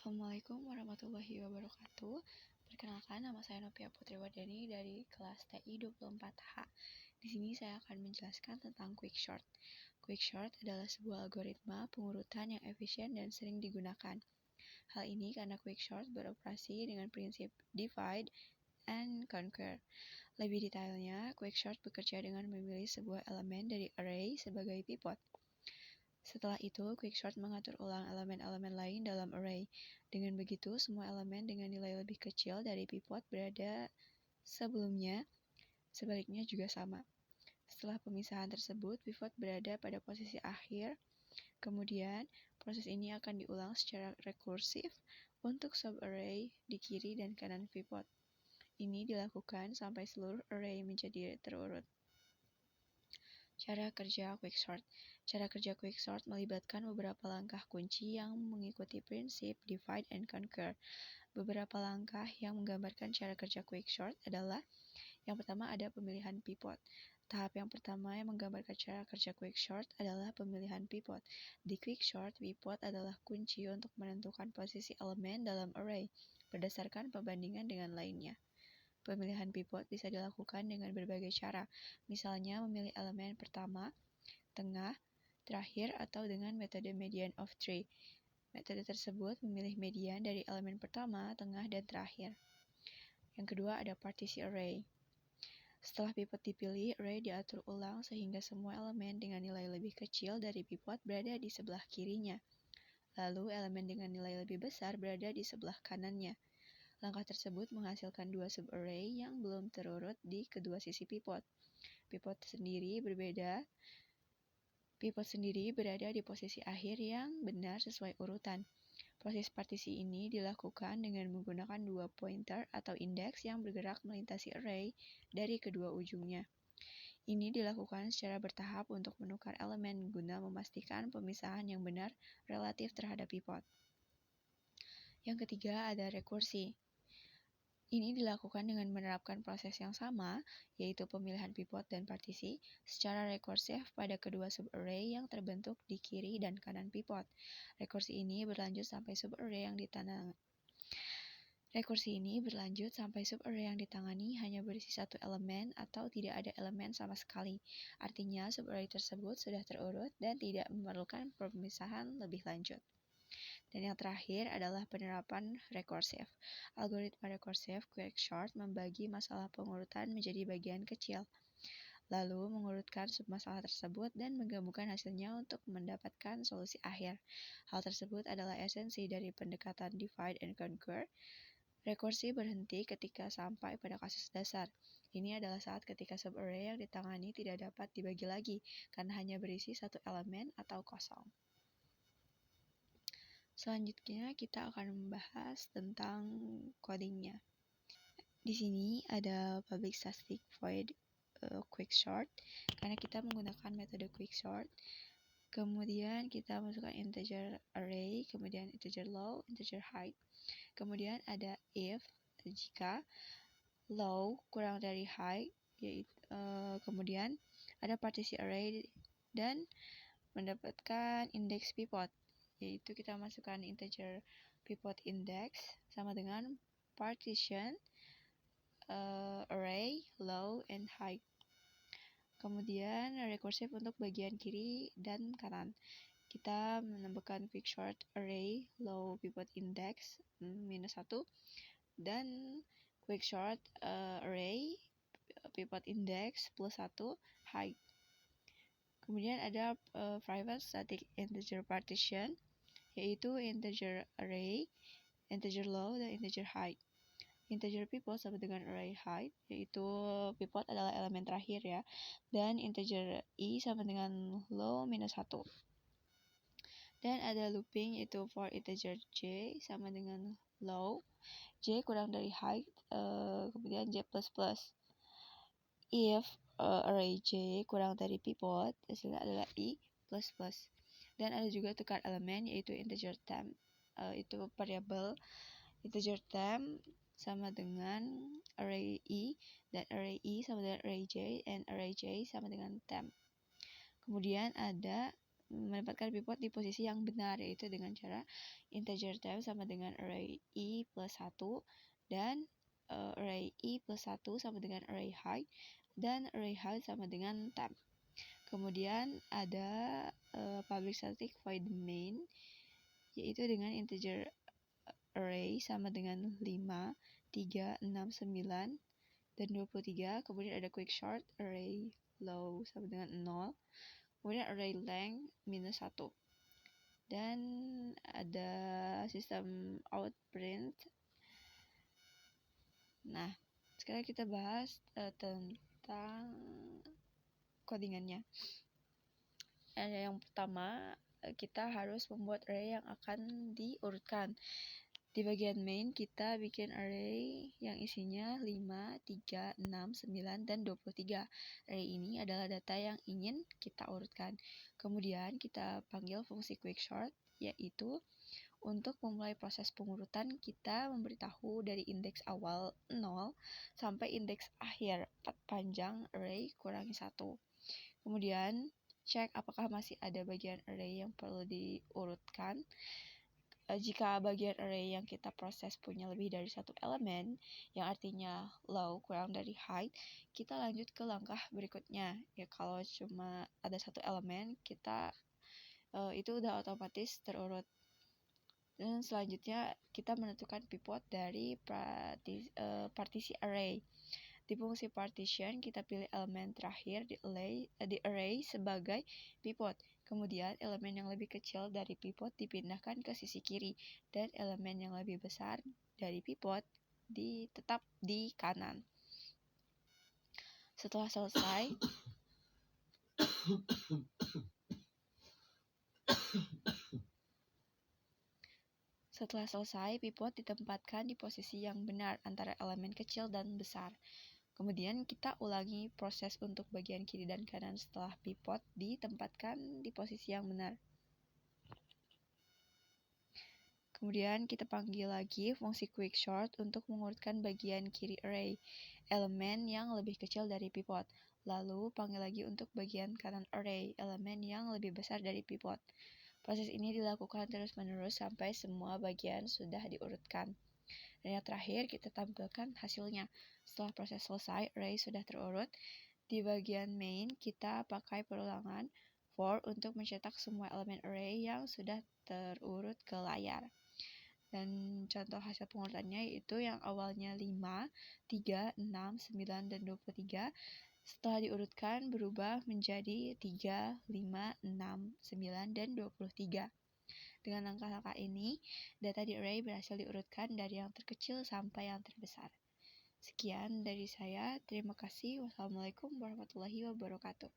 Assalamualaikum warahmatullahi wabarakatuh. Perkenalkan, nama saya Novia Putri Wardani dari kelas TI 24H. Di sini saya akan menjelaskan tentang quicksort. Quicksort adalah sebuah algoritma pengurutan yang efisien dan sering digunakan. Hal ini karena quicksort beroperasi dengan prinsip divide and conquer. Lebih detailnya, quicksort bekerja dengan memilih sebuah elemen dari array sebagai pivot. Setelah itu, quicksort mengatur ulang elemen-elemen lain dalam array. Dengan begitu, semua elemen dengan nilai lebih kecil dari pivot berada sebelumnya, sebaliknya juga sama. Setelah pemisahan tersebut, pivot berada pada posisi akhir. Kemudian, proses ini akan diulang secara rekursif untuk subarray di kiri dan kanan pivot. Ini dilakukan sampai seluruh array menjadi terurut. Cara kerja quicksort. Cara kerja quicksort melibatkan beberapa langkah kunci yang mengikuti prinsip divide and conquer. Beberapa langkah yang menggambarkan cara kerja quicksort adalah: yang pertama ada pemilihan pivot. Tahap yang pertama yang menggambarkan cara kerja quicksort adalah pemilihan pivot. Di quicksort, pivot adalah kunci untuk menentukan posisi elemen dalam array berdasarkan perbandingan dengan lainnya. Pemilihan pivot bisa dilakukan dengan berbagai cara, misalnya memilih elemen pertama, tengah, terakhir, atau dengan metode median of three. Metode tersebut memilih median dari elemen pertama, tengah, dan terakhir. Yang kedua ada partisi array. Setelah pivot dipilih, array diatur ulang sehingga semua elemen dengan nilai lebih kecil dari pivot berada di sebelah kirinya. Lalu elemen dengan nilai lebih besar berada di sebelah kanannya. Langkah tersebut menghasilkan dua subarray yang belum terurut di kedua sisi pivot. Pivot sendiri berada di posisi akhir yang benar sesuai urutan. Proses partisi ini dilakukan dengan menggunakan dua pointer atau indeks yang bergerak melintasi array dari kedua ujungnya. Ini dilakukan secara bertahap untuk menukar elemen guna memastikan pemisahan yang benar relatif terhadap pivot. Yang ketiga ada rekursi. Ini dilakukan dengan menerapkan proses yang sama, yaitu pemilihan pivot dan partisi, secara rekursif pada kedua subarray yang terbentuk di kiri dan kanan pivot. Rekursi ini berlanjut sampai subarray yang ditangani hanya berisi satu elemen atau tidak ada elemen sama sekali. Artinya, subarray tersebut sudah terurut dan tidak memerlukan pemisahan lebih lanjut. Dan yang terakhir adalah penerapan rekursif. Algoritma rekursif quicksort membagi masalah pengurutan menjadi bagian kecil, lalu mengurutkan submasalah tersebut dan menggabungkan hasilnya untuk mendapatkan solusi akhir. Hal tersebut adalah esensi dari pendekatan divide and conquer. Rekursi berhenti ketika sampai pada kasus dasar. Ini adalah saat ketika subarray yang ditangani tidak dapat dibagi lagi karena hanya berisi satu elemen atau kosong. Selanjutnya kita akan membahas tentang codingnya. Di sini ada public static void quicksort karena kita menggunakan metode quicksort. Kemudian kita masukkan integer array, kemudian integer low, integer height. Kemudian ada if jika low kurang dari height, kemudian ada partisi array dan mendapatkan indeks pivot, yaitu kita masukkan integer pivot index sama dengan partition array low and high. Kemudian rekursif untuk bagian kiri dan kanan. Kita menambahkan quicksort array low pivot index -1 dan quicksort array pivot index +1 high. Kemudian ada private static integer partition, yaitu integer array, integer low, dan integer height. Integer pivot sama dengan array height, yaitu pivot adalah elemen terakhir ya, dan integer i sama dengan low -1. Dan ada looping, yaitu for integer j sama dengan low, j kurang dari height, kemudian j++. If array j kurang dari pivot, hasilnya adalah i++. Dan ada juga tukar elemen, yaitu integer temp, itu variabel integer temp sama dengan array i, dan array i sama dengan array j, dan array j sama dengan temp. Kemudian ada menempatkan pivot di posisi yang benar, yaitu dengan cara integer temp sama dengan array i plus 1 dan array i plus 1 sama dengan array height dan array height sama dengan temp. Kemudian ada public static void main, yaitu dengan integer array sama dengan 5, 3, 6, 9, dan 23. Kemudian ada quick short array low sama dengan 0. Kemudian array length minus 1. Dan ada sistem outprint. Nah, sekarang kita bahas tentang codingannya. Yang pertama, kita harus membuat array yang akan diurutkan. Di bagian main, kita bikin array yang isinya 5, 3, 6, 9, dan 23. Array ini adalah data yang ingin kita urutkan. Kemudian kita panggil fungsi quickshort, yaitu untuk memulai proses pengurutan, kita memberitahu dari indeks awal 0 sampai indeks akhir 4 panjang array kurangi 1. Kemudian cek apakah masih ada bagian array yang perlu diurutkan. Jika bagian array yang kita proses punya lebih dari satu elemen, yang artinya low kurang dari height, kita lanjut ke langkah berikutnya. Ya, kalau cuma ada satu elemen, kita itu udah otomatis terurut. Dan selanjutnya kita menentukan pivot dari partisi array. Di fungsi partition, kita pilih elemen terakhir di array sebagai pivot. Kemudian, elemen yang lebih kecil dari pivot dipindahkan ke sisi kiri, dan elemen yang lebih besar dari pivot tetap di kanan. Setelah selesai, pivot ditempatkan di posisi yang benar antara elemen kecil dan besar. Kemudian kita ulangi proses untuk bagian kiri dan kanan setelah pivot ditempatkan di posisi yang benar. Kemudian kita panggil lagi fungsi quickshort untuk mengurutkan bagian kiri array, elemen yang lebih kecil dari pivot. Lalu panggil lagi untuk bagian kanan array, elemen yang lebih besar dari pivot. Proses ini dilakukan terus-menerus sampai semua bagian sudah diurutkan. Dan yang terakhir, kita tampilkan hasilnya. Setelah proses selesai, array sudah terurut. Di bagian main, kita pakai perulangan for untuk mencetak semua elemen array yang sudah terurut ke layar. Dan contoh hasil pengurutannya yaitu yang awalnya 5, 3, 6, 9, dan 23. Setelah diurutkan, berubah menjadi 3, 5, 6, 9, dan 23. Dengan langkah-langkah ini, data di array berhasil diurutkan dari yang terkecil sampai yang terbesar. Sekian dari saya, terima kasih. Wassalamualaikum warahmatullahi wabarakatuh.